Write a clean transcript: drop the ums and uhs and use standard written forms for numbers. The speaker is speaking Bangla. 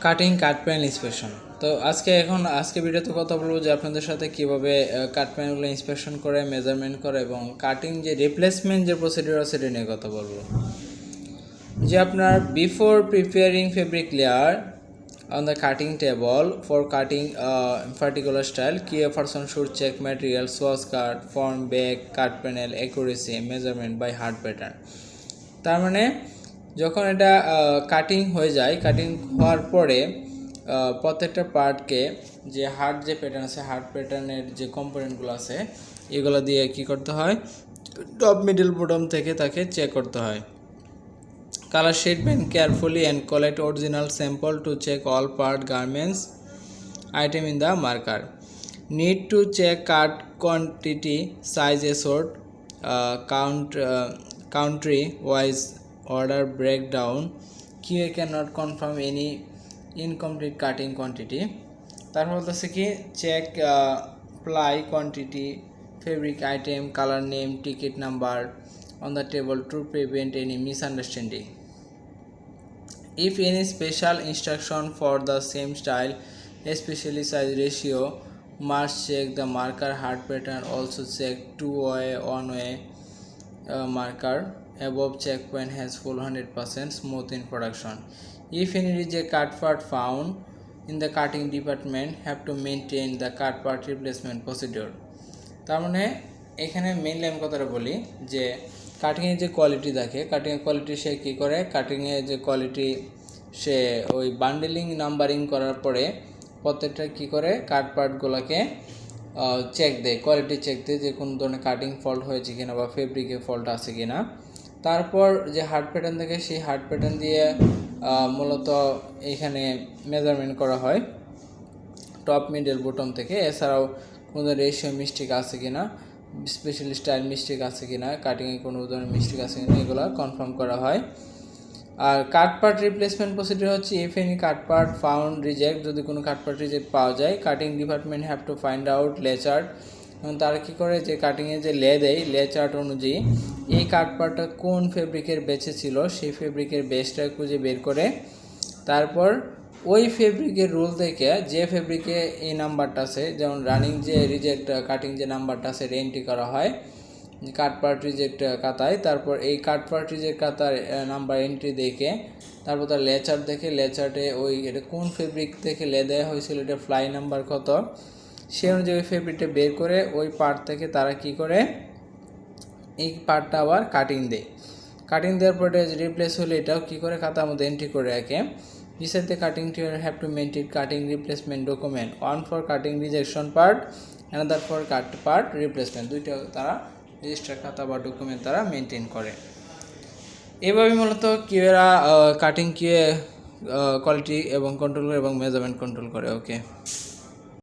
কাটিং কাট প্যানেল ইন্সপেকশন। তো আজকে ভিডিওতে কথা বলবো যে আপনাদের সাথে কীভাবে কাট প্যানেলগুলো ইন্সপেকশন করে, মেজারমেন্ট করে এবং কাটিং যে রিপ্লেসমেন্ট যে প্রসিডিউর আছে সেটা নিয়ে কথা বলবো। যে আপনার before preparing fabric layer on the cutting table for cutting a particular style, key person should check material, source cut, form, back, cut panel, accuracy, measurement by heart pattern. তার মানে যখন এটা কাটিং হয়ে যায়, কাটিং হওয়ার পরে প্রত্যেকটা পার্টকে যে হার্ট যে প্যাটার্ন আছে, হার্ট প্যাটার্নের যে কম্পোনেন্টগুলো আছে এগুলো দিয়ে কি করতে হয়, টপ মিডল বটম থেকে তাকে চেক করতে হয়। Color sheet pen carefully and collect original sample to check all part, garments, item in the marker. Need to check cut quantity, size, sort, country wise order breakdown. QA cannot confirm any incomplete cutting quantity. তারপর বলতেছে কি check ply quantity, fabric item, color name, ticket number on the table to prevent any misunderstanding. If any special instruction for the same style, especially size ratio, must check the marker heart pattern. Also check two-way, one-way marker. Above checkpoint has full 100% smooth in production. If any reject cut part found in the cutting department, have to maintain the cut part replacement procedure. তার মানে এখানে মেইনলি আমি কথাটা বলি যে কাটিংয়ের যে কোয়ালিটি দেখে, কাটিংয়ের কোয়ালিটি সে কী করে, কাটিংয়ের যে কোয়ালিটি সে ওই বান্ডেলিং নাম্বারিং করার পরে প্রত্যেকটা কী করে কাট পার্টগুলোকে চেক দেয়, কোয়ালিটি চেক দেয় যে কোনো ধরনের কাটিং ফল্ট হয়েছে কিনা বা ফেব্রিকে ফল্ট আছে কিনা। তারপর যে হার্ট প্যাটার্ন থাকে সেই হার্ট প্যাটার্ন দিয়ে মূলত এখানে মেজারমেন্ট করা হয় টপ মিডল বটম থেকে। এছাড়াও কোনো রেশিও মিস্টেক আছে কিনা, স্পেশালি স্টাইল মিস্টেক আছে কিনা, কাটিংয়ে কোনো ধরনের মিস্টেক আছে কিনা এগুলো কনফার্ম করা হয়। আর কাট পার্ট রিপ্লেসমেন্ট প্রসিডিউর হচ্ছে if any cut part found reject, যদি কোনো কাট পার্ট রিজেক্ট পাওয়া যায়, cutting department have to find out লে চার্ট, এবং তারা কী করে যে কাটিংয়ে যে লে দেয় লে চার্ট অনুযায়ী এই কাট পার্টটা কোন ফেব্রিকের বেঁচে ছিল সেই ফেব্রিকের বেসটা খুঁজে বের করে তারপর ওই ফেব্রিকের রুল থেকে যে ফেব্রিকে এই নাম্বারটা আছে, যেমন রানিং যে রিজেক্ট কাটিং যে নাম্বারটা আছে এটা এন্ট্রি করা হয় কাট পার্ট রিজেক্ট খাতায়। তারপর এই কাট পার্ট রিজেক্ট খাতার নাম্বার এন্ট্রি দেখে তারপর তার লেচার দেখে লেচার্টে ওই এটা কোন ফেব্রিক থেকে লে দেওয়া হয়েছিল, এটা ফ্লাই নাম্বার কত, সে অনুযায়ী ওই ফেব্রিকটা বের করে ওই পার্ট থেকে তারা কি করে এই পার্টটা আবার কাটিং দেয়। কাটিং দেওয়ার পরে রিপ্লেস হলে এটাও কী করে খাতার মধ্যে এন্ট্রি করে রাখে। Beside the cutting tool have to maintain cutting replacement document, one for cutting rejection part, another for cut part replacement, দুইটা তারা রেজিস্টার খাতা বা ডকুমেন্ট তারা মেনটেন করে। এভাবে মূলত কিউএরা কাটিং কিউএ কোয়ালিটি এবং কন্ট্রোল করে এবং মেজারমেন্ট কন্ট্রোল করে। ওকে।